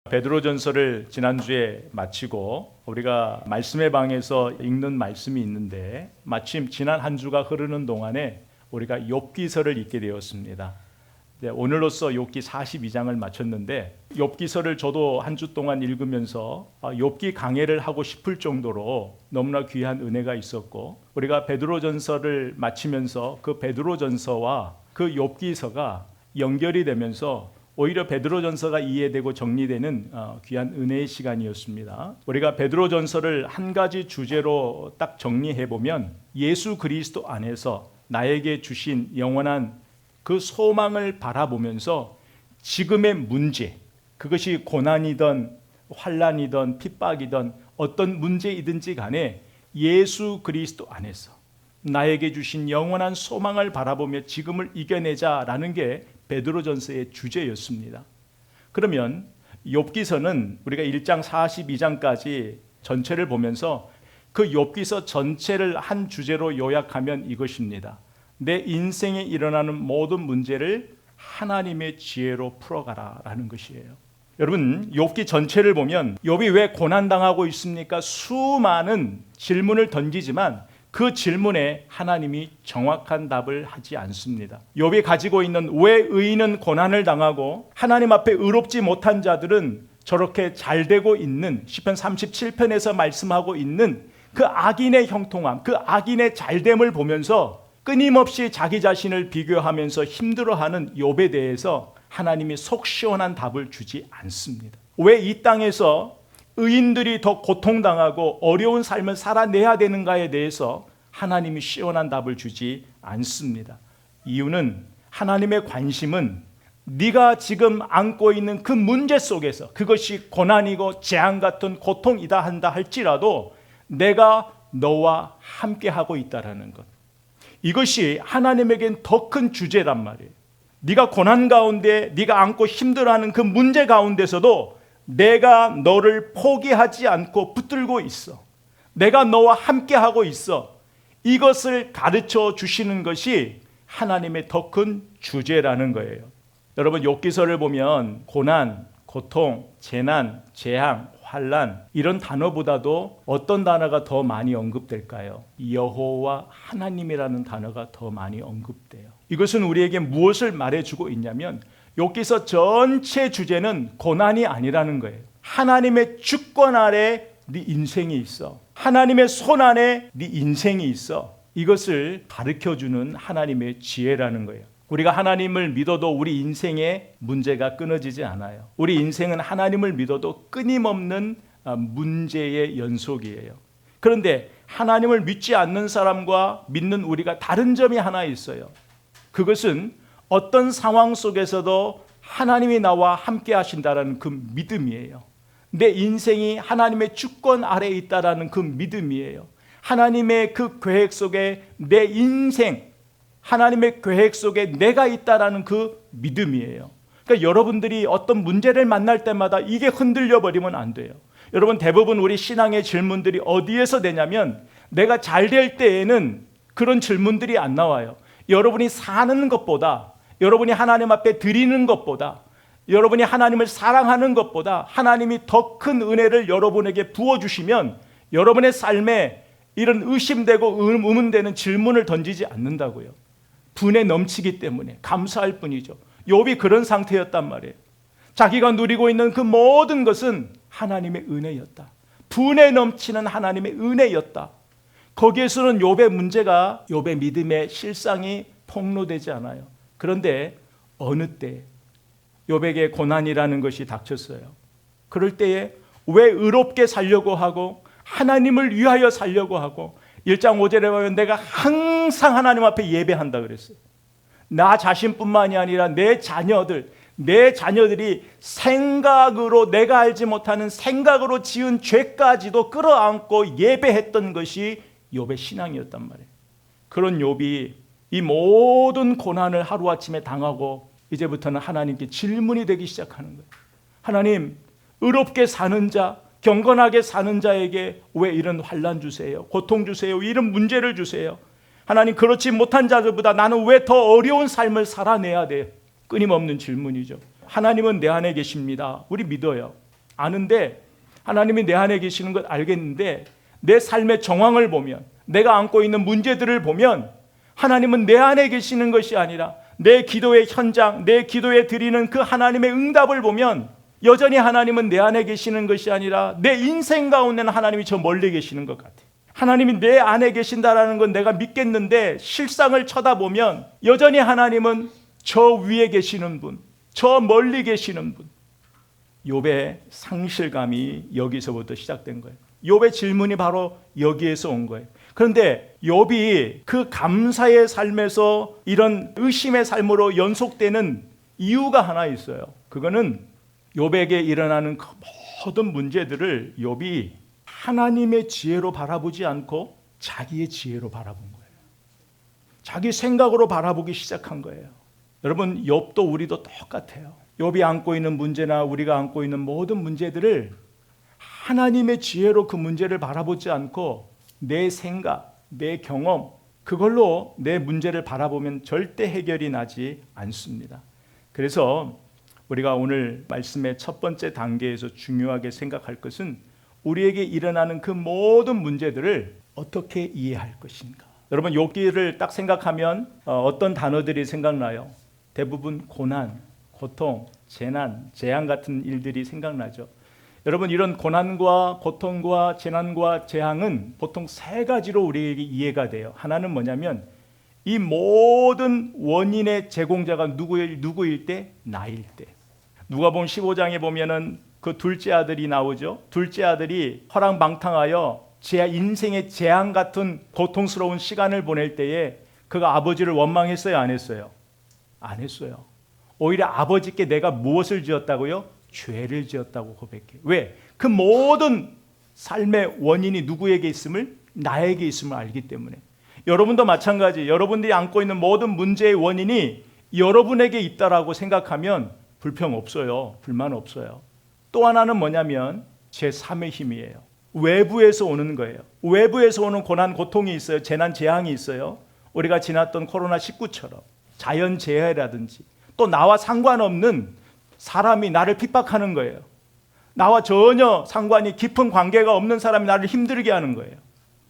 베드로전서를 지난주에 마치고 우리가 말씀의 방에서 읽는 말씀이 있는데 마침 지난 한 주가 흐르는 동안에 우리가 욥기서를 읽게 되었습니다. 오늘로써 욥기 42장을 마쳤는데 욥기서를 저도 한 주 동안 읽으면서 욥기 강해를 하고 싶을 정도로 너무나 귀한 은혜가 있었고, 우리가 베드로전서를 마치면서 그 베드로전서와 그 욥기서가 연결이 되면서 오히려 베드로전서가 이해되고 정리되는 귀한 은혜의 시간이었습니다. 우리가 베드로전서를 한 가지 주제로 딱 정리해 보면 예수 그리스도 안에서 나에게 주신 영원한 그 소망을 바라보면서 지금의 문제, 그것이 고난이든 환난이든 핍박이든 어떤 문제이든지 간에 예수 그리스도 안에서 나에게 주신 영원한 소망을 바라보며 지금을 이겨내자라는 게 베드로전서의 주제였습니다. 그러면 욥기서는 우리가 1장 42장까지 전체를 보면서 그 욥기서 전체를 한 주제로 요약하면 이것입니다. 내 인생에 일어나는 모든 문제를 하나님의 지혜로 풀어가라라는 것이에요. 여러분, 욥기 전체를 보면 욥이 왜 고난당하고 있습니까? 수많은 질문을 던지지만 그 질문에 하나님이 정확한 답을 하지 않습니다. 욥이 가지고 있는 왜 의인은 고난을 당하고 하나님 앞에 의롭지 못한 자들은 저렇게 잘 되고 있는 시편 37편에서 말씀하고 있는 그 악인의 형통함, 그 악인의 잘됨을 보면서 끊임없이 자기 자신을 비교하면서 힘들어하는 욥에 대해서 하나님이 속 시원한 답을 주지 않습니다. 왜 이 땅에서 의인들이 더 고통당하고 어려운 삶을 살아내야 되는가에 대해서 하나님이 시원한 답을 주지 않습니다. 이유는 하나님의 관심은 네가 지금 안고 있는 그 문제 속에서, 그것이 고난이고 재앙 같은 고통이다 한다 할지라도 내가 너와 함께하고 있다는 것, 이것이 하나님에겐 더 큰 주제란 말이에요. 네가 고난 가운데 네가 안고 힘들어하는 그 문제 가운데서도 내가 너를 포기하지 않고 붙들고 있어. 내가 너와 함께하고 있어. 이것을 가르쳐 주시는 것이 하나님의 더 큰 주제라는 거예요. 여러분, 욥기서를 보면 고난, 고통, 재난, 재앙, 환난, 이런 단어보다도 어떤 단어가 더 많이 언급될까요? 여호와 하나님이라는 단어가 더 많이 언급돼요. 이것은 우리에게 무엇을 말해주고 있냐면 욥기서 전체 주제는 고난이 아니라는 거예요. 하나님의 주권 아래 네 인생이 있어. 하나님의 손 안에 네 인생이 있어. 이것을 가르쳐주는 하나님의 지혜라는 거예요. 우리가 하나님을 믿어도 우리 인생에 문제가 끊어지지 않아요. 우리 인생은 하나님을 믿어도 끊임없는 문제의 연속이에요. 그런데 하나님을 믿지 않는 사람과 믿는 우리가 다른 점이 하나 있어요. 그것은 어떤 상황 속에서도 하나님이 나와 함께 하신다라는 그 믿음이에요. 내 인생이 하나님의 주권 아래에 있다라는 그 믿음이에요. 하나님의 그 계획 속에 내 인생, 하나님의 계획 속에 내가 있다라는 그 믿음이에요. 그러니까 여러분들이 어떤 문제를 만날 때마다 이게 흔들려 버리면 안 돼요. 여러분, 대부분 우리 신앙의 질문들이 어디에서 되냐면 내가 잘 될 때에는 그런 질문들이 안 나와요. 여러분이 사는 것보다, 여러분이 하나님 앞에 드리는 것보다, 여러분이 하나님을 사랑하는 것보다 하나님이 더 큰 은혜를 여러분에게 부어주시면 여러분의 삶에 이런 의심되고 의문되는 질문을 던지지 않는다고요. 분에 넘치기 때문에 감사할 뿐이죠. 욥이 그런 상태였단 말이에요. 자기가 누리고 있는 그 모든 것은 하나님의 은혜였다. 분에 넘치는 하나님의 은혜였다. 거기에서는 욥의 문제가, 욥의 믿음의 실상이 폭로되지 않아요. 그런데 어느 때 욥에게 고난이라는 것이 닥쳤어요. 그럴 때에 왜 의롭게 살려고 하고 하나님을 위하여 살려고 하고 1장 5절에 보면 내가 항상 하나님 앞에 예배한다 그랬어요. 나 자신뿐만이 아니라 내 자녀들이 생각으로, 내가 알지 못하는 생각으로 지은 죄까지도 끌어안고 예배했던 것이 욥의 신앙이었단 말이에요. 그런 욥이 이 모든 고난을 하루아침에 당하고 이제부터는 하나님께 질문이 되기 시작하는 거예요. 하나님, 의롭게 사는 자, 경건하게 사는 자에게 왜 이런 환난 주세요? 고통 주세요? 이런 문제를 주세요? 하나님, 그렇지 못한 자들보다 나는 왜 더 어려운 삶을 살아내야 돼? 끊임없는 질문이죠. 하나님은 내 안에 계십니다. 우리 믿어요. 아는데 하나님이 내 안에 계시는 것 알겠는데 내 삶의 정황을 보면 내가 안고 있는 문제들을 보면 하나님은 내 안에 계시는 것이 아니라 내 기도의 현장, 내 기도에 드리는 그 하나님의 응답을 보면 여전히 하나님은 내 안에 계시는 것이 아니라 내 인생 가운데는 하나님이 저 멀리 계시는 것 같아요. 하나님이 내 안에 계신다라는 건 내가 믿겠는데 실상을 쳐다보면 여전히 하나님은 저 위에 계시는 분, 저 멀리 계시는 분. 욥의 상실감이 여기서부터 시작된 거예요. 욥의 질문이 바로 여기에서 온 거예요. 그런데 욥이 그 감사의 삶에서 이런 의심의 삶으로 연속되는 이유가 하나 있어요. 그거는 욥에게 일어나는 그 모든 문제들을 욥이 하나님의 지혜로 바라보지 않고 자기의 지혜로 바라본 거예요. 자기 생각으로 바라보기 시작한 거예요. 여러분, 욥도 우리도 똑같아요. 욥이 안고 있는 문제나 우리가 안고 있는 모든 문제들을 하나님의 지혜로 그 문제를 바라보지 않고 내 생각, 내 경험, 그걸로 내 문제를 바라보면 절대 해결이 나지 않습니다. 그래서 우리가 오늘 말씀의 첫 번째 단계에서 중요하게 생각할 것은 우리에게 일어나는 그 모든 문제들을 어떻게 이해할 것인가. 여러분, 욥기를 딱 생각하면 어떤 단어들이 생각나요? 대부분 고난, 고통, 재난, 재앙 같은 일들이 생각나죠. 여러분, 이런 고난과 고통과 재난과 재앙은 보통 세 가지로 우리에게 이해가 돼요. 하나는 뭐냐면 이 모든 원인의 제공자가 누구일 때? 나일 때. 누가복음 15장에 보면은 그 둘째 아들이 나오죠. 둘째 아들이 허랑방탕하여 제 인생의 재앙 같은 고통스러운 시간을 보낼 때에 그가 아버지를 원망했어요, 안 했어요? 안 했어요. 오히려 아버지께 내가 무엇을 지었다고요? 죄를 지었다고 고백해. 왜? 그 모든 삶의 원인이 누구에게 있음을? 나에게 있음을 알기 때문에. 여러분도 마찬가지. 여러분들이 안고 있는 모든 문제의 원인이 여러분에게 있다라고 생각하면 불평 없어요. 불만 없어요. 또 하나는 뭐냐면 제3의 힘이에요. 외부에서 오는 거예요. 외부에서 오는 고난, 고통이 있어요. 재난, 재앙이 있어요. 우리가 지났던 코로나19처럼 자연재해라든지 또 나와 상관없는 사람이 나를 핍박하는 거예요. 나와 전혀 상관이 깊은 관계가 없는 사람이 나를 힘들게 하는 거예요.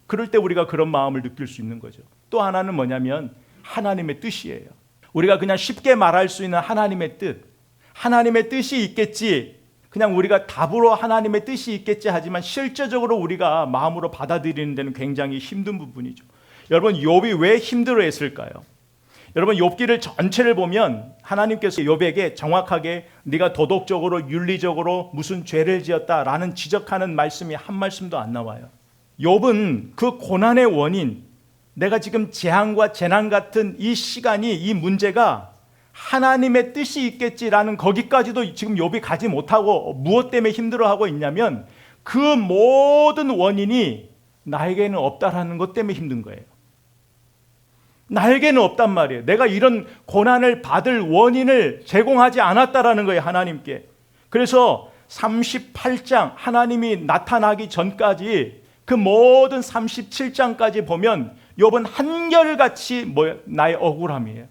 그럴 때 우리가 그런 마음을 느낄 수 있는 거죠. 또 하나는 뭐냐면 하나님의 뜻이에요. 우리가 그냥 쉽게 말할 수 있는 하나님의 뜻. 하나님의 뜻이 있겠지. 그냥 우리가 답으로 하나님의 뜻이 있겠지 하지만 실제적으로 우리가 마음으로 받아들이는 데는 굉장히 힘든 부분이죠. 여러분, 욥이 왜 힘들어했을까요? 여러분, 욥기를 전체를 보면 하나님께서 욥에게 정확하게 네가 도덕적으로 윤리적으로 무슨 죄를 지었다라는 지적하는 말씀이 한 말씀도 안 나와요. 욥은 그 고난의 원인, 내가 지금 재앙과 재난 같은 이 시간이, 이 문제가 하나님의 뜻이 있겠지라는 거기까지도 지금 욥이 가지 못하고 무엇 때문에 힘들어하고 있냐면 그 모든 원인이 나에게는 없다라는 것 때문에 힘든 거예요. 나에게는 없단 말이에요. 내가 이런 고난을 받을 원인을 제공하지 않았다라는 거예요, 하나님께. 그래서 38장 하나님이 나타나기 전까지 그 모든 37장까지 보면 욥은 한결같이 나의 억울함이에요.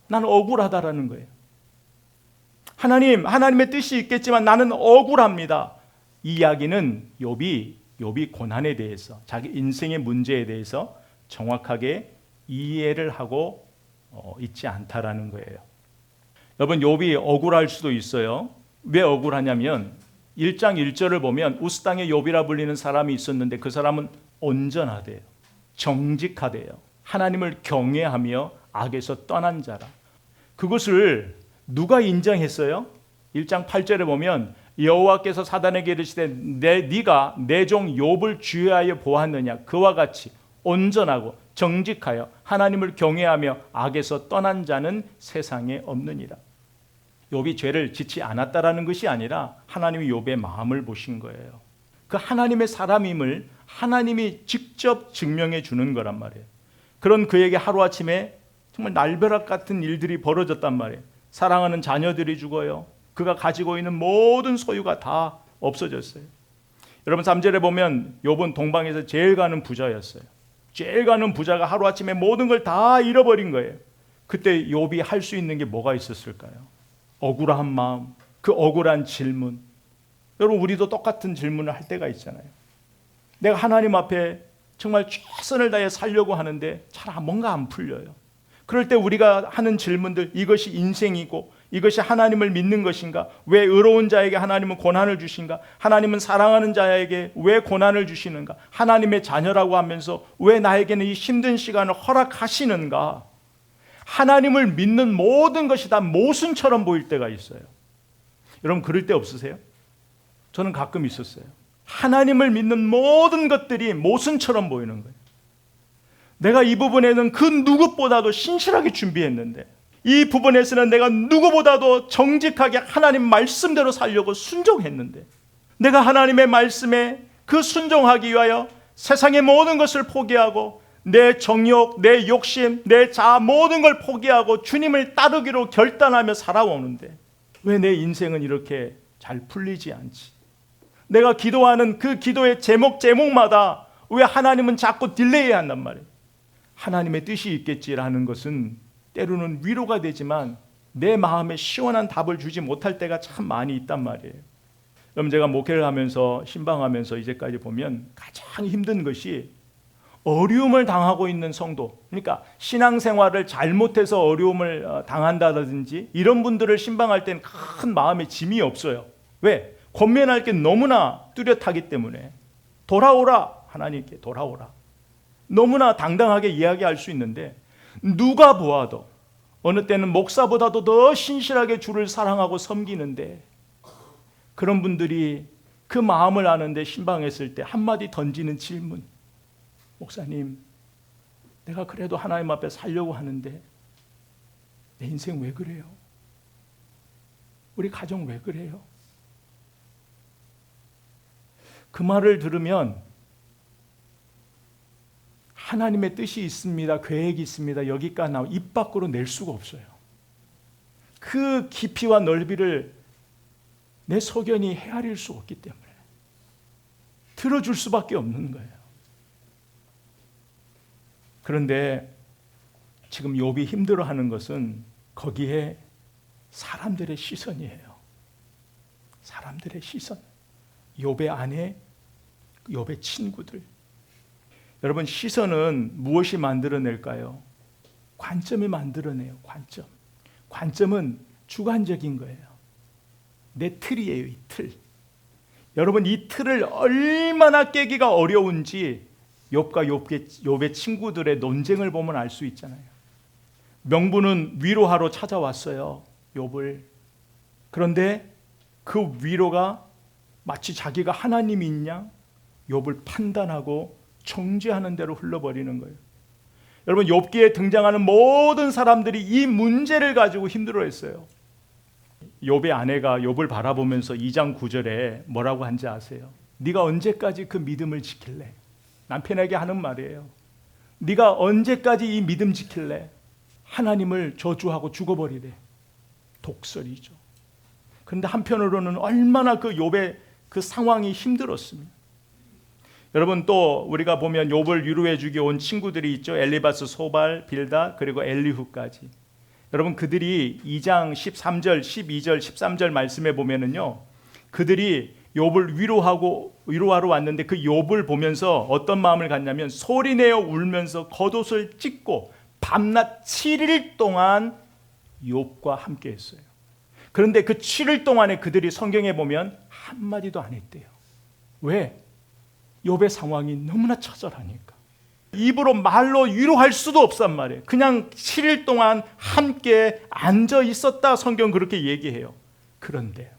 나는 억울하다라는 거예요. 하나님의 뜻이 있겠지만 나는 억울합니다. 이 이야기는 욥이 고난에 대해서, 자기 인생의 문제에 대해서 정확하게 이해를 하고 있지 않다라는 거예요. 여러분, 욥이 억울할 수도 있어요. 왜 억울하냐면 1장 1절을 보면 우스 땅의 욥이라 불리는 사람이 있었는데 그 사람은 온전하대요. 정직하대요. 하나님을 경외하며 악에서 떠난 자라. 그것을 누가 인정했어요? 1장 8절에 보면 여호와께서 사단에게 이르시되 네가 내 종 욥을 주의하여 보았느냐. 그와 같이 온전하고 정직하여 하나님을 경외하며 악에서 떠난 자는 세상에 없느니라. 욥이 죄를 짓지 않았다라는 것이 아니라 하나님이 욥의 마음을 보신 거예요. 그 하나님의 사람임을 하나님이 직접 증명해 주는 거란 말이에요. 그런 그에게 하루아침에 정말 날벼락 같은 일들이 벌어졌단 말이에요. 사랑하는 자녀들이 죽어요. 그가 가지고 있는 모든 소유가 다 없어졌어요. 여러분, 3절에 보면 욥은 동방에서 제일 가는 부자였어요. 제일 가는 부자가 하루아침에 모든 걸 다 잃어버린 거예요. 그때 욥이 할 수 있는 게 뭐가 있었을까요? 억울한 마음, 그 억울한 질문. 여러분, 우리도 똑같은 질문을 할 때가 있잖아요. 내가 하나님 앞에 정말 최선을 다해 살려고 하는데 잘 뭔가 안 풀려요. 그럴 때 우리가 하는 질문들, 이것이 인생이고 이것이 하나님을 믿는 것인가? 왜 의로운 자에게 하나님은 고난을 주신가? 하나님은 사랑하는 자에게 왜 고난을 주시는가? 하나님의 자녀라고 하면서 왜 나에게는 이 힘든 시간을 허락하시는가? 하나님을 믿는 모든 것이 다 모순처럼 보일 때가 있어요. 여러분, 그럴 때 없으세요? 저는 가끔 있었어요. 하나님을 믿는 모든 것들이 모순처럼 보이는 거예요. 내가 이 부분에는 그 누구보다도 신실하게 준비했는데, 이 부분에서는 내가 누구보다도 정직하게 하나님 말씀대로 살려고 순종했는데, 내가 하나님의 말씀에 그 순종하기 위하여 세상의 모든 것을 포기하고 내 정욕, 내 욕심, 내 자아 모든 걸 포기하고 주님을 따르기로 결단하며 살아오는데 왜 내 인생은 이렇게 잘 풀리지 않지? 내가 기도하는 그 기도의 제목마다 왜 하나님은 자꾸 딜레이 한단 말이에요. 하나님의 뜻이 있겠지라는 것은 때로는 위로가 되지만 내 마음에 시원한 답을 주지 못할 때가 참 많이 있단 말이에요. 여러분, 제가 목회를 하면서 신방하면서 이제까지 보면 가장 힘든 것이 어려움을 당하고 있는 성도, 그러니까 신앙생활을 잘못해서 어려움을 당한다든지 이런 분들을 신방할 때는 큰 마음의 짐이 없어요. 왜? 권면할 게 너무나 뚜렷하기 때문에 돌아오라, 하나님께 돌아오라, 너무나 당당하게 이야기할 수 있는데, 누가 보아도 어느 때는 목사보다도 더 신실하게 주를 사랑하고 섬기는데 그런 분들이 그 마음을 아는데 신방했을 때 한마디 던지는 질문, 목사님, 내가 그래도 하나님 앞에 살려고 하는데 내 인생 왜 그래요? 우리 가정 왜 그래요? 그 말을 들으면 하나님의 뜻이 있습니다, 계획이 있습니다, 여기까지 나오고 입 밖으로 낼 수가 없어요. 그 깊이와 넓이를 내 소견이 헤아릴 수 없기 때문에 들어줄 수밖에 없는 거예요. 그런데 지금 욥이 힘들어하는 것은 거기에 사람들의 시선이에요. 사람들의 시선. 욥의 아내, 욥의 친구들. 여러분, 시선은 무엇이 만들어낼까요? 관점이 만들어내요. 관점. 관점은 주관적인 거예요. 내 틀이에요. 이 틀. 여러분, 이 틀을 얼마나 깨기가 어려운지 욥과 욥의 친구들의 논쟁을 보면 알 수 있잖아요. 명부는 위로하러 찾아왔어요, 욥을. 그런데 그 위로가 마치 자기가 하나님이 있냐 욥을 판단하고 정죄하는 대로 흘러버리는 거예요. 여러분, 욥기에 등장하는 모든 사람들이 이 문제를 가지고 힘들어했어요. 욥의 아내가 욥을 바라보면서 2장 9절에 뭐라고 한지 아세요? 네가 언제까지 그 믿음을 지킬래? 남편에게 하는 말이에요. 네가 언제까지 이 믿음 지킬래? 하나님을 저주하고 죽어버리래. 독설이죠. 그런데 한편으로는 얼마나 그 욥의 그 상황이 힘들었습니다. 여러분, 또 우리가 보면 욥을 위로해 주기 온 친구들이 있죠. 엘리바스, 소발, 빌다, 그리고 엘리후까지. 여러분, 그들이 2장 13절, 12절, 13절 말씀에 보면은요, 그들이 욥을 위로하러 왔는데 그 욥을 보면서 어떤 마음을 갖냐면 소리내어 울면서 겉옷을 찢고 밤낮 7일 동안 욥과 함께 했어요. 그런데 그 7일 동안에 그들이 성경에 보면 한마디도 안 했대요. 왜? 욥의 상황이 너무나 처절하니까. 입으로 말로 위로할 수도 없단 말이에요. 그냥 7일 동안 함께 앉아 있었다, 성경 그렇게 얘기해요. 그런데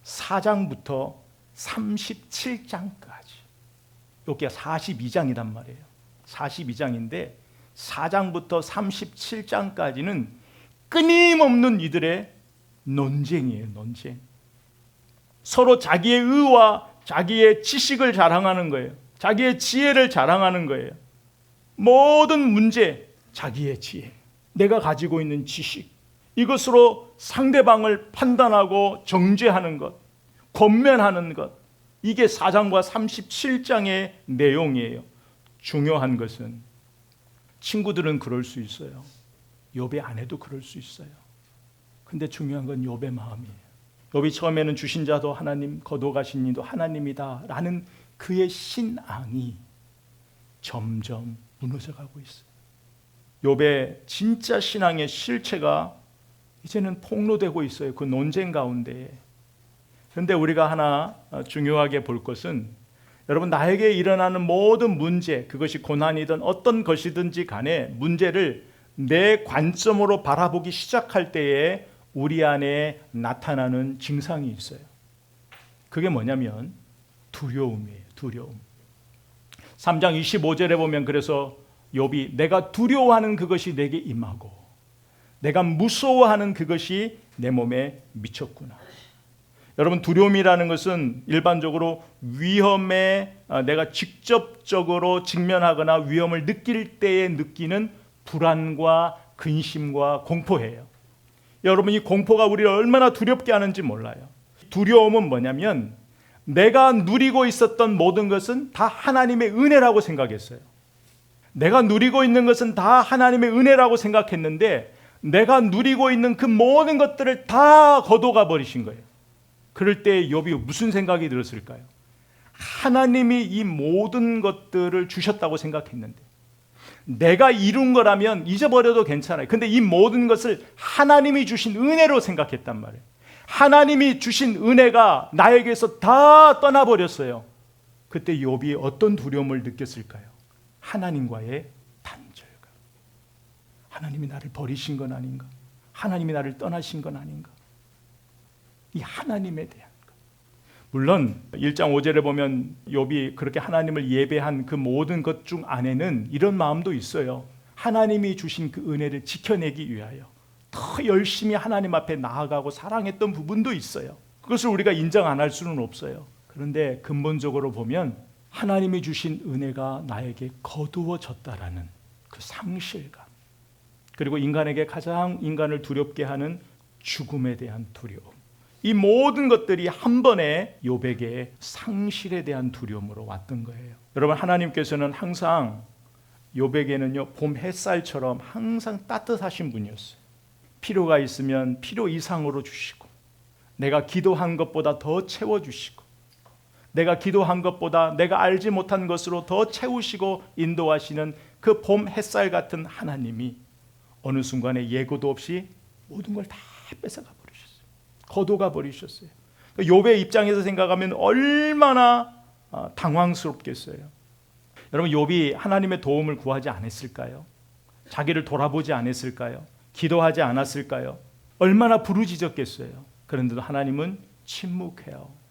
4장부터 37장까지, 여기가 42장이란 말이에요. 42장인데 4장부터 37장까지는 끊임없는 이들의 논쟁이에요. 논쟁. 서로 자기의 의와 자기의 지식을 자랑하는 거예요. 자기의 지혜를 자랑하는 거예요. 모든 문제, 자기의 지혜, 내가 가지고 있는 지식, 이것으로 상대방을 판단하고 정죄하는 것, 권면하는 것, 이게 4장과 37장의 내용이에요. 중요한 것은 친구들은 그럴 수 있어요. 욥의 아내도 그럴 수 있어요. 근데 중요한 건 욥의 마음이에요. 욥이 처음에는 주신 자도 하나님, 거두어가신 이도 하나님이다 라는 그의 신앙이 점점 무너져가고 있어요. 욥의 진짜 신앙의 실체가 이제는 폭로되고 있어요. 그 논쟁 가운데. 그런데 우리가 하나 중요하게 볼 것은, 여러분, 나에게 일어나는 모든 문제, 그것이 고난이든 어떤 것이든지 간에 문제를 내 관점으로 바라보기 시작할 때에 우리 안에 나타나는 증상이 있어요. 그게 뭐냐면 두려움이에요. 두려움. 3장 25절에 보면, 그래서 욥이 내가 두려워하는 그것이 내게 임하고 내가 무서워하는 그것이 내 몸에 미쳤구나. 여러분, 두려움이라는 것은 일반적으로 위험에 내가 직접적으로 직면하거나 위험을 느낄 때에 느끼는 불안과 근심과 공포예요. 여러분, 이 공포가 우리를 얼마나 두렵게 하는지 몰라요. 두려움은 뭐냐면 내가 누리고 있었던 모든 것은 다 하나님의 은혜라고 생각했어요. 내가 누리고 있는 것은 다 하나님의 은혜라고 생각했는데 내가 누리고 있는 그 모든 것들을 다 거둬가 버리신 거예요. 그럴 때 욥이 무슨 생각이 들었을까요? 하나님이 이 모든 것들을 주셨다고 생각했는데, 내가 이룬 거라면 잊어버려도 괜찮아요. 근데 이 모든 것을 하나님이 주신 은혜로 생각했단 말이에요. 하나님이 주신 은혜가 나에게서 다 떠나버렸어요. 그때 욥이 어떤 두려움을 느꼈을까요? 하나님과의 단절감. 하나님이 나를 버리신 건 아닌가? 하나님이 나를 떠나신 건 아닌가? 이 하나님에 대한 것. 물론 1장 5절에 보면 욥이 그렇게 하나님을 예배한 그 모든 것 중 안에는 이런 마음도 있어요. 하나님이 주신 그 은혜를 지켜내기 위하여 더 열심히 하나님 앞에 나아가고 사랑했던 부분도 있어요. 그것을 우리가 인정 안 할 수는 없어요. 그런데 근본적으로 보면 하나님이 주신 은혜가 나에게 거두어졌다라는 그 상실감, 그리고 인간에게 가장 인간을 두렵게 하는 죽음에 대한 두려움, 이 모든 것들이 한 번에 욥에게 상실에 대한 두려움으로 왔던 거예요. 여러분, 하나님께서는 항상 욥에게는요, 봄 햇살처럼 항상 따뜻하신 분이었어요. 필요가 있으면 필요 이상으로 주시고, 내가 기도한 것보다 더 채워주시고, 내가 기도한 것보다 내가 알지 못한 것으로 더 채우시고 인도하시는 그 봄 햇살 같은 하나님이 어느 순간에 예고도 없이 모든 걸 다 뺏어가 버리셨어요. 거둬가 버리셨어요. 욥의 입장에서 생각하면 얼마나 당황스럽겠어요. 여러분, 욥이 하나님의 도움을 구하지 않았을까요? 자기를 돌아보지 않았을까요? 기도하지 않았을까요? 얼마나 부르짖었겠어요. 그런데도 하나님은 침묵해요.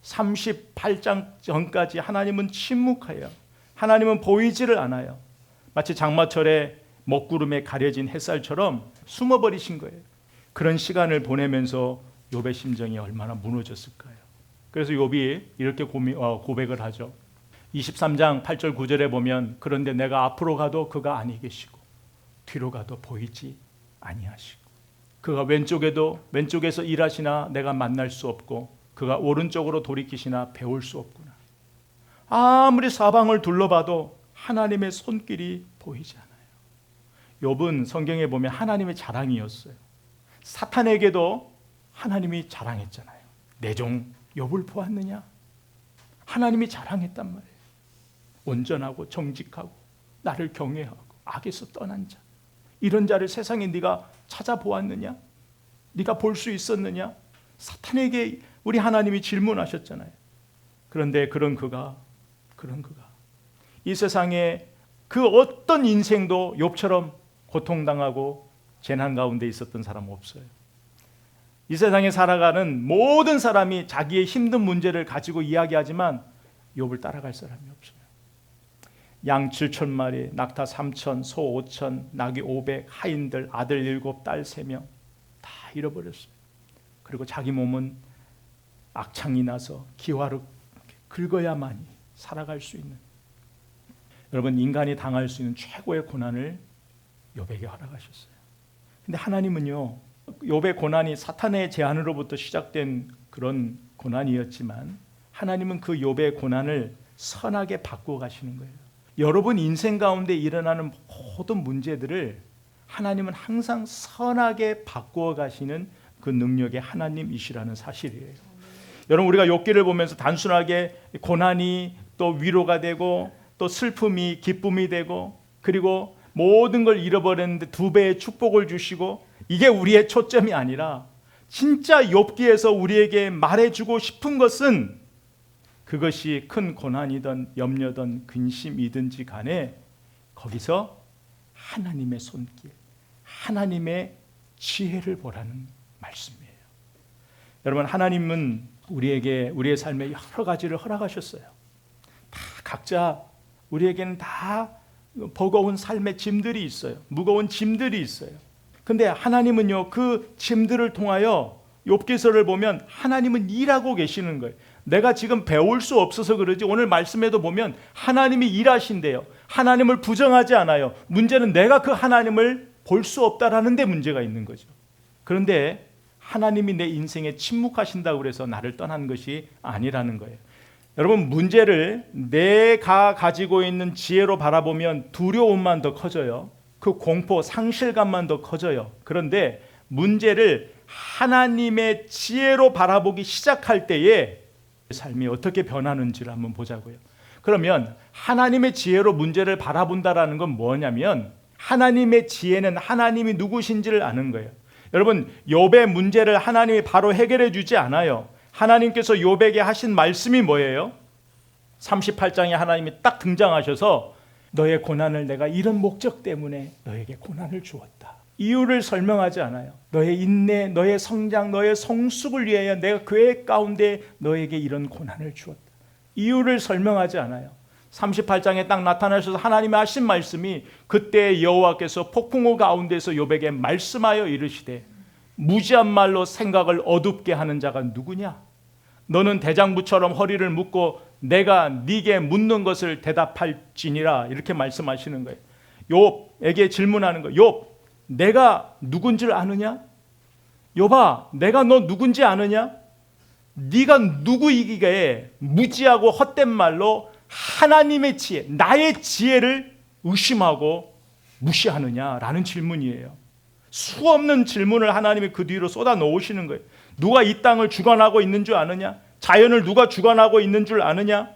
38장 전까지 하나님은 침묵해요. 하나님은 보이지를 않아요. 마치 장마철에 먹구름에 가려진 햇살처럼 숨어버리신 거예요. 그런 시간을 보내면서 욥의 심정이 얼마나 무너졌을까요? 그래서 욥이 이렇게 고백을 하죠. 23장 8절 9절에 보면, 그런데 내가 앞으로 가도 그가 아니 계시고 뒤로 가도 보이지 아니하시고, 그가 왼쪽에서 일하시나 내가 만날 수 없고 그가 오른쪽으로 돌이키시나 배울 수 없구나. 아무리 사방을 둘러봐도 하나님의 손길이 보이지 않아요. 욥은 성경에 보면 하나님의 자랑이었어요. 사탄에게도 하나님이 자랑했잖아요. 내 종 욥을 보았느냐? 하나님이 자랑했단 말이에요. 온전하고 정직하고 나를 경외하고 악에서 떠난 자, 이런 자를 세상에 네가 찾아보았느냐? 네가 볼 수 있었느냐? 사탄에게 우리 하나님이 질문하셨잖아요. 그런데 그런 그가 이 세상에 그 어떤 인생도 욥처럼 고통당하고 재난 가운데 있었던 사람 없어요. 이 세상에 살아가는 모든 사람이 자기의 힘든 문제를 가지고 이야기하지만 욥을 따라갈 사람이 없어요. 양 7,000마리, 낙타 3,000, 소 5,000, 나귀 500, 하인들, 아들 7, 딸 3명 다 잃어버렸어요. 그리고 자기 몸은 악창이 나서 기와로 긁어야만이 살아갈 수 있는, 여러분, 인간이 당할 수 있는 최고의 고난을 욥에게 허락하셨어요. 근데 하나님은요, 욥의 고난이 사탄의 제안으로부터 시작된 그런 고난이었지만 하나님은 그 욥의 고난을 선하게 바꾸어 가시는 거예요. 여러분 인생 가운데 일어나는 모든 문제들을 하나님은 항상 선하게 바꾸어 가시는 그 능력의 하나님이시라는 사실이에요. 여러분, 우리가 욥기를 보면서 단순하게 고난이 또 위로가 되고 또 슬픔이 기쁨이 되고 그리고 모든 걸 잃어버렸는데 두 배의 축복을 주시고, 이게 우리의 초점이 아니라 진짜 욥기에서 우리에게 말해주고 싶은 것은, 그것이 큰 고난이든 염려든 근심이든지 간에 거기서 하나님의 손길, 하나님의 지혜를 보라는 말씀이에요. 여러분, 하나님은 우리에게 우리의 삶에 여러 가지를 허락하셨어요. 다 각자 우리에게는 다 버거운 삶의 짐들이 있어요. 무거운 짐들이 있어요. 근데 하나님은요, 그 짐들을 통하여 욥기서를 보면 하나님은 일하고 계시는 거예요. 내가 지금 배울 수 없어서 그러지, 오늘 말씀에도 보면 하나님이 일하신대요. 하나님을 부정하지 않아요. 문제는 내가 그 하나님을 볼 수 없다라는 데 문제가 있는 거죠. 그런데 하나님이 내 인생에 침묵하신다고 그래서 나를 떠난 것이 아니라는 거예요. 여러분, 문제를 내가 가지고 있는 지혜로 바라보면 두려움만 더 커져요. 그 공포, 상실감만 더 커져요. 그런데 문제를 하나님의 지혜로 바라보기 시작할 때에 삶이 어떻게 변하는지를 한번 보자고요. 그러면 하나님의 지혜로 문제를 바라본다라는 건 뭐냐면, 하나님의 지혜는 하나님이 누구신지를 아는 거예요. 여러분, 욥의 문제를 하나님이 바로 해결해 주지 않아요. 하나님께서 욥에게 하신 말씀이 뭐예요? 38장에 하나님이 딱 등장하셔서 너의 고난을 내가 이런 목적 때문에 너에게 고난을 주었다. 이유를 설명하지 않아요. 너의 인내, 너의 성장, 너의 성숙을 위하여 내가 계획 가운데 너에게 이런 고난을 주었다. 이유를 설명하지 않아요. 38장에 딱 나타나셔서 하나님이 하신 말씀이, 그때 여호와께서 폭풍우 가운데서 욥에게 말씀하여 이르시되 무지한 말로 생각을 어둡게 하는 자가 누구냐? 너는 대장부처럼 허리를 묶고 내가 네게 묻는 것을 대답할지니라. 이렇게 말씀하시는 거예요. 욥에게 질문하는 거예요. 욥, 내가 누군지를 아느냐? 욥아, 내가 너 누군지 아느냐? 네가 누구이기에 무지하고 헛된 말로 하나님의 지혜, 나의 지혜를 의심하고 무시하느냐라는 질문이에요. 수없는 질문을 하나님이 그 뒤로 쏟아 놓으시는 거예요. 누가 이 땅을 주관하고 있는 줄 아느냐? 자연을 누가 주관하고 있는 줄 아느냐?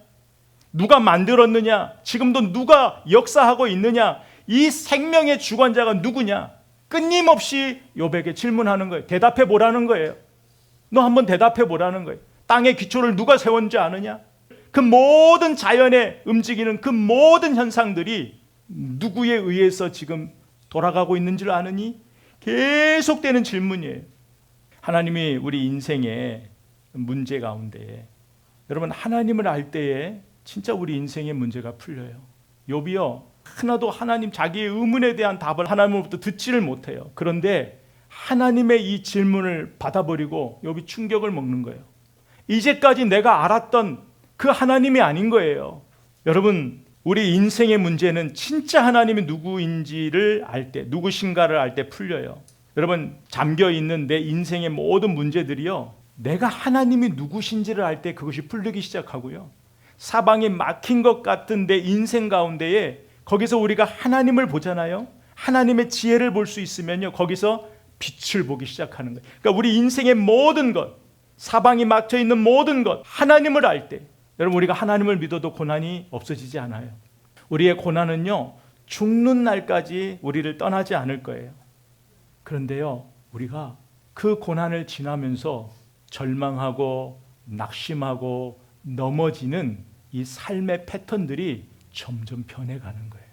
누가 만들었느냐? 지금도 누가 역사하고 있느냐? 이 생명의 주관자가 누구냐? 끊임없이 욥에게 질문하는 거예요. 대답해 보라는 거예요. 너 한번 대답해 보라는 거예요. 땅의 기초를 누가 세웠는지 아느냐? 그 모든 자연에 움직이는 그 모든 현상들이 누구에 의해서 지금 돌아가고 있는지를 아느니? 계속되는 질문이에요. 하나님이 우리 인생의 문제 가운데, 여러분, 하나님을 알 때에 진짜 우리 인생의 문제가 풀려요. 욥이요, 하나도 하나님 자기의 의문에 대한 답을 하나님으로부터 듣지를 못해요. 그런데 하나님의 이 질문을 받아버리고 욥이 충격을 먹는 거예요. 이제까지 내가 알았던 그 하나님이 아닌 거예요. 여러분, 우리 인생의 문제는 진짜 하나님이 누구인지를 알 때, 누구신가를 알 때 풀려요. 여러분, 잠겨있는 내 인생의 모든 문제들이요, 내가 하나님이 누구신지를 알 때 그것이 풀리기 시작하고요, 사방이 막힌 것 같은 내 인생 가운데에 거기서 우리가 하나님을 보잖아요. 하나님의 지혜를 볼 수 있으면요, 거기서 빛을 보기 시작하는 거예요. 그러니까 우리 인생의 모든 것, 사방이 막혀 있는 모든 것, 하나님을 알 때, 여러분, 우리가 하나님을 믿어도 고난이 없어지지 않아요. 우리의 고난은요, 죽는 날까지 우리를 떠나지 않을 거예요. 그런데요, 우리가 그 고난을 지나면서 절망하고 낙심하고 넘어지는 이 삶의 패턴들이 점점 변해가는 거예요.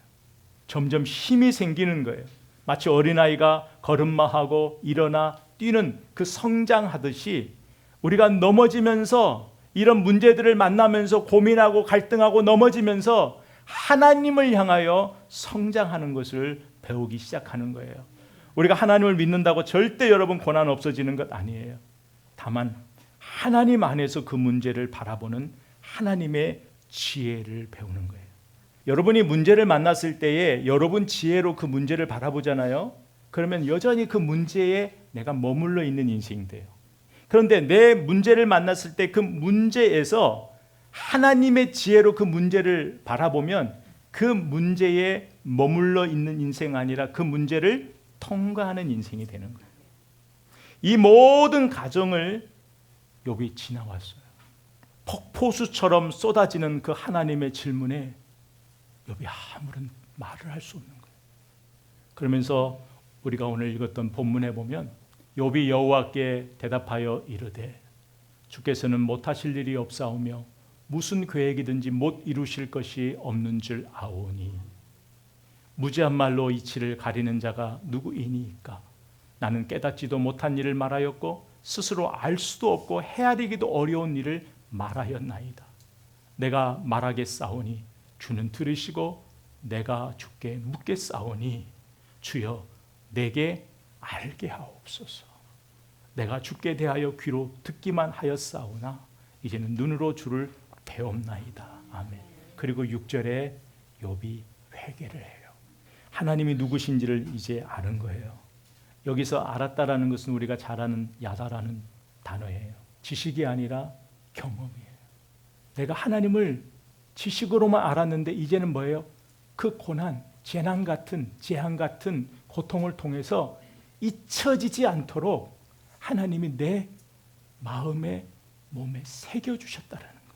점점 힘이 생기는 거예요. 마치 어린아이가 걸음마하고 일어나 뛰는 그 성장하듯이 우리가 넘어지면서, 이런 문제들을 만나면서 고민하고 갈등하고 넘어지면서 하나님을 향하여 성장하는 것을 배우기 시작하는 거예요. 우리가 하나님을 믿는다고 절대 여러분 고난 없어지는 것 아니에요. 다만 하나님 안에서 그 문제를 바라보는 하나님의 지혜를 배우는 거예요. 여러분이 문제를 만났을 때에 여러분 지혜로 그 문제를 바라보잖아요. 그러면 여전히 그 문제에 내가 머물러 있는 인생이 돼요. 그런데 내 문제를 만났을 때 그 문제에서 하나님의 지혜로 그 문제를 바라보면 그 문제에 머물러 있는 인생 아니라 그 문제를 통과하는 인생이 되는 거예요. 이 모든 가정을 욥이 지나왔어요. 폭포수처럼 쏟아지는 그 하나님의 질문에 욥이 아무런 말을 할 수 없는 거예요. 그러면서 우리가 오늘 읽었던 본문에 보면 욥이 여호와께 대답하여 이르되 주께서는 못하실 일이 없사오며 무슨 계획이든지 못 이루실 것이 없는 줄 아오니 무지한 말로 이치를 가리는 자가 누구이니까 나는 깨닫지도 못한 일을 말하였고 스스로 알 수도 없고 헤아리기도 어려운 일을 말하였나이다. 내가 말하겠사오니 주는 들으시고 내가 주께 묻겠사오니 주여 내게 알게 하옵소서. 내가 주께 대하여 귀로 듣기만 하였사오나 이제는 눈으로 주를 배옵나이다. 아멘. 그리고 6절에 욥이 회개를 해요. 하나님이 누구신지를 이제 아는 거예요. 여기서 알았다라는 것은 우리가 잘 아는 야다라는 단어예요. 지식이 아니라 경험이에요. 내가 하나님을 지식으로만 알았는데 이제는 뭐예요? 그 고난, 재난 같은, 재앙 같은 고통을 통해서 잊혀지지 않도록 하나님이 내 마음에, 몸에 새겨주셨다라는 거예요.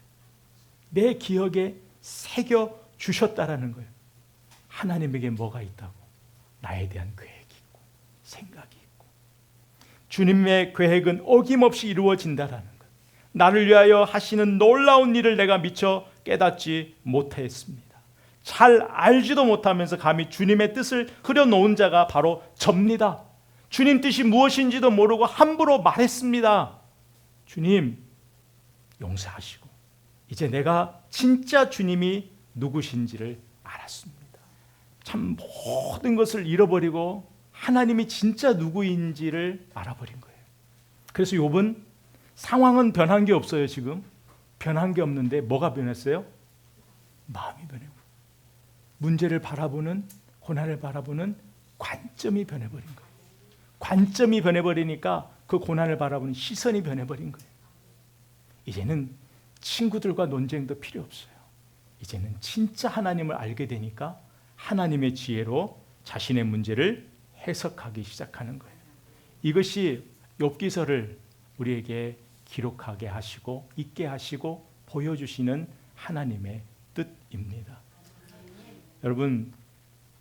내 기억에 새겨주셨다라는 거예요. 하나님에게 뭐가 있다고? 나에 대한 계획이 있고 생각이 있고 주님의 계획은 어김없이 이루어진다라는 거예요. 나를 위하여 하시는 놀라운 일을 내가 미처 깨닫지 못했습니다. 잘 알지도 못하면서 감히 주님의 뜻을 흐려놓은 자가 바로 접니다. 주님 뜻이 무엇인지도 모르고 함부로 말했습니다. 주님 용서하시고 이제 내가 진짜 주님이 누구신지를 알았습니다. 참 모든 것을 잃어버리고 하나님이 진짜 누구인지를 알아버린 거예요. 그래서 욥은 상황은 변한 게 없어요. 지금 변한 게 없는데 뭐가 변했어요? 마음이 변해요. 문제를 바라보는, 고난을 바라보는 관점이 변해버린 거예요. 관점이 변해버리니까 그 고난을 바라보는 시선이 변해버린 거예요. 이제는 친구들과 논쟁도 필요 없어요. 이제는 진짜 하나님을 알게 되니까 하나님의 지혜로 자신의 문제를 해석하기 시작하는 거예요. 이것이 욥기서를 우리에게 기록하게 하시고 있게 하시고 보여주시는 하나님의 뜻입니다. 여러분,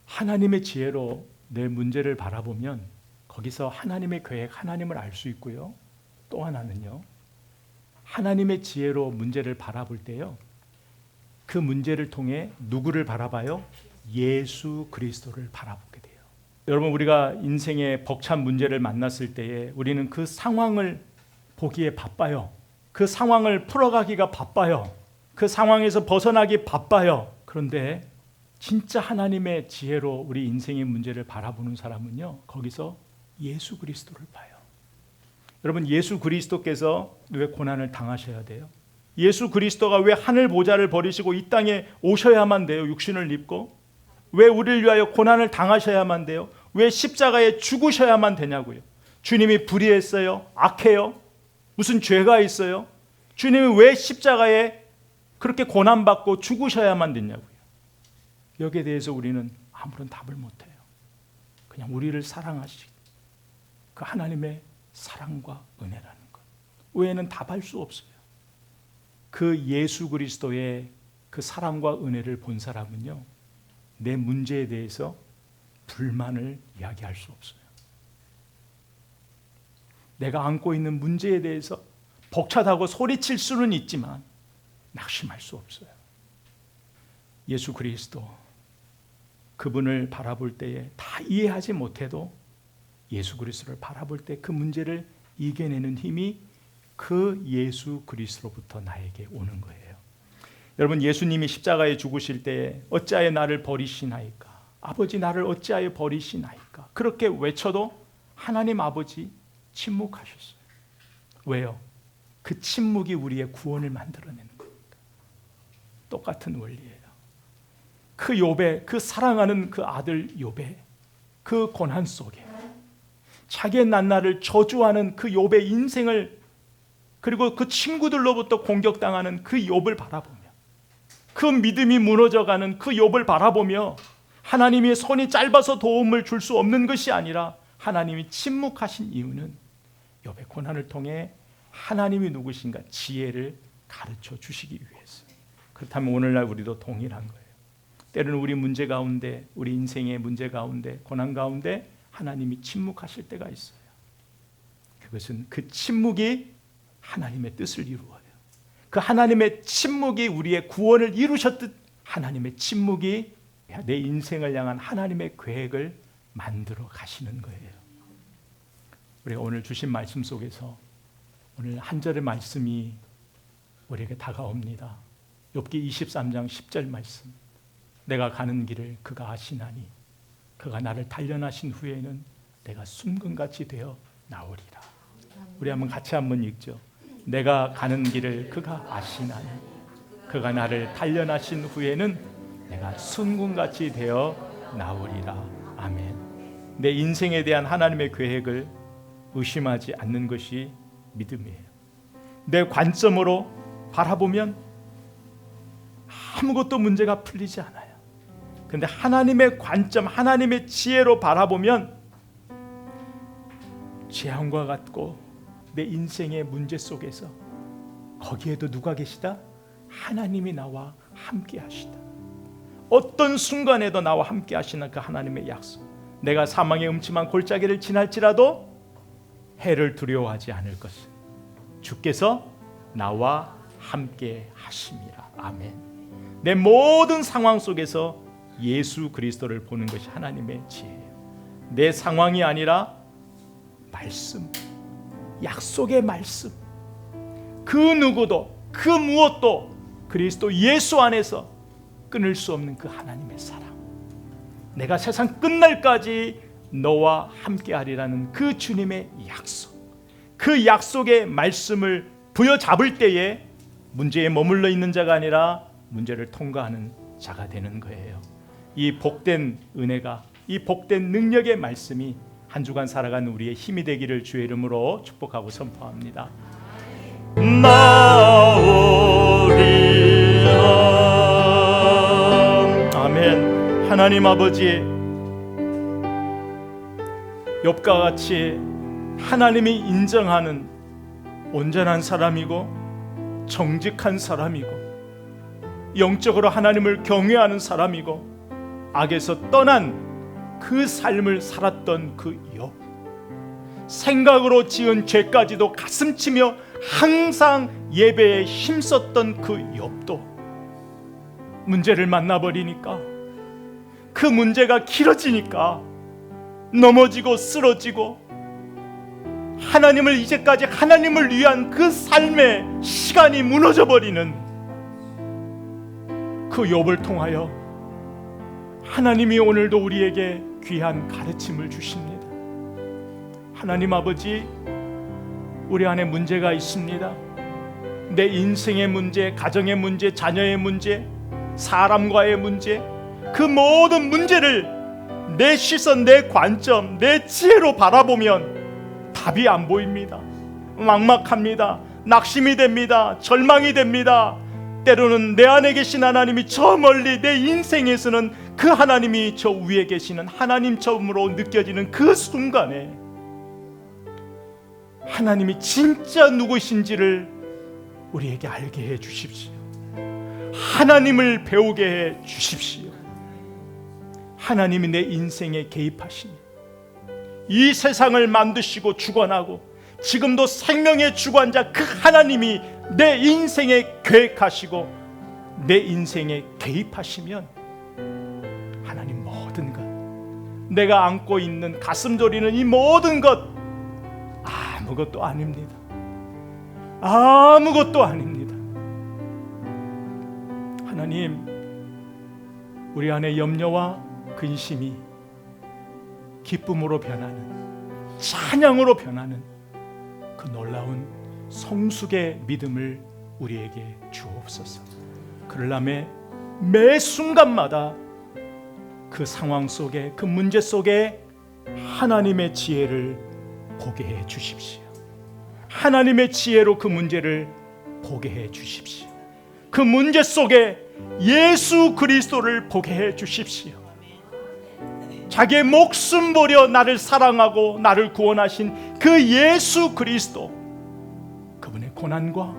하나님의 지혜로 내 문제를 바라보면 거기서 하나님의 계획, 하나님을 알 수 있고요. 또 하나는요, 하나님의 지혜로 문제를 바라볼 때요, 그 문제를 통해 누구를 바라봐요? 예수 그리스도를 바라보게 돼요. 여러분, 우리가 인생의 벅찬 문제를 만났을 때에 우리는 그 상황을 보기에 바빠요. 그 상황을 풀어가기가 바빠요. 그 상황에서 벗어나기 바빠요. 그런데 진짜 하나님의 지혜로 우리 인생의 문제를 바라보는 사람은요, 거기서 예수 그리스도를 봐요. 여러분, 예수 그리스도께서 왜 고난을 당하셔야 돼요? 예수 그리스도가 왜 하늘 보좌를 버리시고 이 땅에 오셔야만 돼요? 육신을 입고 왜 우리를 위하여 고난을 당하셔야만 돼요? 왜 십자가에 죽으셔야만 되냐고요? 주님이 불의했어요? 악해요? 무슨 죄가 있어요? 주님이 왜 십자가에 그렇게 고난받고 죽으셔야만 됐냐고요? 여기에 대해서 우리는 아무런 답을 못해요. 그냥 우리를 사랑하시 그 하나님의 사랑과 은혜라는 것 외에는 답할 수 없어요. 그 예수 그리스도의 그 사랑과 은혜를 본 사람은요, 내 문제에 대해서 불만을 이야기할 수 없어요. 내가 안고 있는 문제에 대해서 벅차다고 소리칠 수는 있지만 낙심할 수 없어요. 예수 그리스도, 그분을 바라볼 때에 다 이해하지 못해도 예수 그리스도를 바라볼 때 그 문제를 이겨내는 힘이 그 예수 그리스도로부터 나에게 오는 거예요. 여러분, 예수님이 십자가에 죽으실 때 어찌하여 나를 버리시나이까? 아버지, 나를 어찌하여 버리시나이까? 그렇게 외쳐도 하나님 아버지 침묵하셨어요. 왜요? 그 침묵이 우리의 구원을 만들어내는 겁니다. 똑같은 원리예요. 그 욥의, 그 사랑하는 그 아들 욥의 그 고난 속에 자기의 낱날을 저주하는 그 욥의 인생을, 그리고 그 친구들로부터 공격당하는 그 욥을 바라보며, 그 믿음이 무너져가는 그 욥을 바라보며 하나님의 손이 짧아서 도움을 줄 수 없는 것이 아니라 하나님이 침묵하신 이유는 욥의 고난을 통해 하나님이 누구신가 지혜를 가르쳐 주시기 위해서. 그렇다면 오늘날 우리도 동일한 거예요. 때로는 우리 문제 가운데, 우리 인생의 문제 가운데, 고난 가운데 하나님이 침묵하실 때가 있어요. 그것은 그 침묵이 하나님의 뜻을 이루어요. 그 하나님의 침묵이 우리의 구원을 이루셨듯 하나님의 침묵이 내 인생을 향한 하나님의 계획을 만들어 가시는 거예요. 우리가 오늘 주신 말씀 속에서 오늘 한 절의 말씀이 우리에게 다가옵니다. 욥기 23장 10절 말씀. 내가 가는 길을 그가 아시나니 그가 나를 단련하신 후에는 내가 순금같이 되어 나오리라. 우리 같이 한번 읽죠. 내가 가는 길을 그가 아시나니 그가 나를 단련하신 후에는 내가 순금같이 되어 나오리라. 아멘. 내 인생에 대한 하나님의 계획을 의심하지 않는 것이 믿음이에요. 내 관점으로 바라보면 아무것도 문제가 풀리지 않아요. 그런데 하나님의 관점, 하나님의 지혜로 바라보면 재앙과 같고 내 인생의 문제 속에서 거기에도 누가 계시다? 하나님이 나와 함께 하시다. 어떤 순간에도 나와 함께 하시는 그 하나님의 약속. 내가 사망의 음침한 골짜기를 지날지라도 해를 두려워하지 않을 것을 주께서 나와 함께 하심이라. 아멘. 내 모든 상황 속에서 예수 그리스도를 보는 것이 하나님의 지혜예요. 내 상황이 아니라 말씀, 약속의 말씀. 그 누구도 그 무엇도 그리스도 예수 안에서 끊을 수 없는 그 하나님의 사랑. 내가 세상 끝날까지 너와 함께하리라는 그 주님의 약속. 그 약속의 말씀을 부여잡을 때에 문제에 머물러 있는 자가 아니라 문제를 통과하는 자가 되는 거예요. 이 복된 은혜가, 이 복된 능력의 말씀이 한 주간 살아가는 우리의 힘이 되기를 주의 이름으로 축복하고 선포합니다. 나오리라. 아멘. 하나님 아버지, 욥과 같이 하나님이 인정하는 온전한 사람이고 정직한 사람이고 영적으로 하나님을 경외하는 사람이고 악에서 떠난 그 삶을 살았던 그 욥, 생각으로 지은 죄까지도 가슴치며 항상 예배에 힘썼던 그 욥도 문제를 만나버리니까, 그 문제가 길어지니까 넘어지고 쓰러지고 하나님을 이제까지 하나님을 위한 그 삶의 시간이 무너져버리는 그 욥을 통하여 하나님이 오늘도 우리에게 귀한 가르침을 주십니다. 하나님 아버지, 우리 안에 문제가 있습니다. 내 인생의 문제, 가정의 문제, 자녀의 문제, 사람과의 문제, 그 모든 문제를 내 시선, 내 관점, 내 지혜로 바라보면 답이 안 보입니다. 막막합니다. 낙심이 됩니다. 절망이 됩니다. 때로는 내 안에 계신 하나님이 저 멀리 내 인생에서는 그 하나님이 저 위에 계시는 하나님처럼으로 느껴지는 그 순간에 하나님이 진짜 누구신지를 우리에게 알게 해 주십시오. 하나님을 배우게 해 주십시오. 하나님이 내 인생에 개입하시니 이 세상을 만드시고 주관하고 지금도 생명의 주관자 그 하나님이 내 인생에 계획하시고 내 인생에 개입하시면 하나님 모든 것, 내가 안고 있는 가슴 졸이는 이 모든 것 아무것도 아닙니다. 아무것도 아닙니다. 하나님, 우리 안에 염려와 근심이 기쁨으로 변하는, 찬양으로 변하는 그 놀라운 성숙의 믿음을 우리에게 주옵소서. 그러려면 매 순간마다 그 상황 속에, 그 문제 속에 하나님의 지혜를 보게 해 주십시오. 하나님의 지혜로 그 문제를 보게 해 주십시오. 그 문제 속에 예수 그리스도를 보게 해 주십시오. 자기의 목숨 버려 나를 사랑하고 나를 구원하신 그 예수 그리스도, 그분의 고난과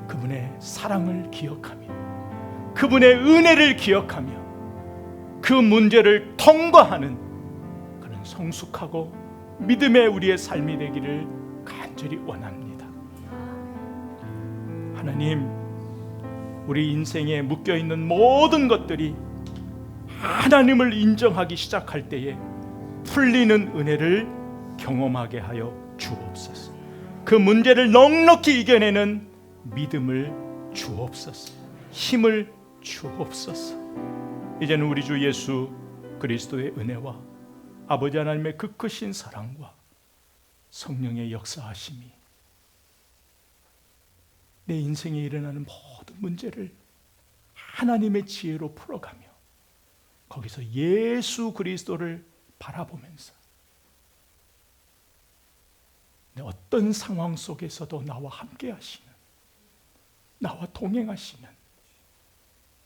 그분의 사랑을 기억하며 그분의 은혜를 기억하며 그 문제를 통과하는 그런 성숙하고 믿음의 우리의 삶이 되기를 간절히 원합니다. 하나님, 우리 인생에 묶여있는 모든 것들이 하나님을 인정하기 시작할 때에 풀리는 은혜를 경험하게 하여 주옵소서. 그 문제를 넉넉히 이겨내는 믿음을 주옵소서. 힘을 주옵소서. 이제는 우리 주 예수 그리스도의 은혜와 아버지 하나님의 그 크신 사랑과 성령의 역사하심이 내 인생에 일어나는 모든 문제를 하나님의 지혜로 풀어가며 거기서 예수 그리스도를 바라보면서 어떤 상황 속에서도 나와 함께 하시는, 나와 동행하시는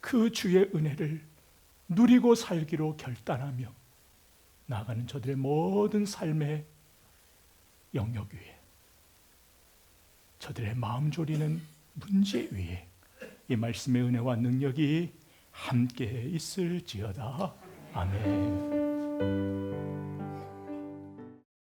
그 주의 은혜를 누리고 살기로 결단하며 나아가는 저들의 모든 삶의 영역 위에, 저들의 마음 졸이는 문제 위에 이 말씀의 은혜와 능력이 함께 있을지어다. 아멘.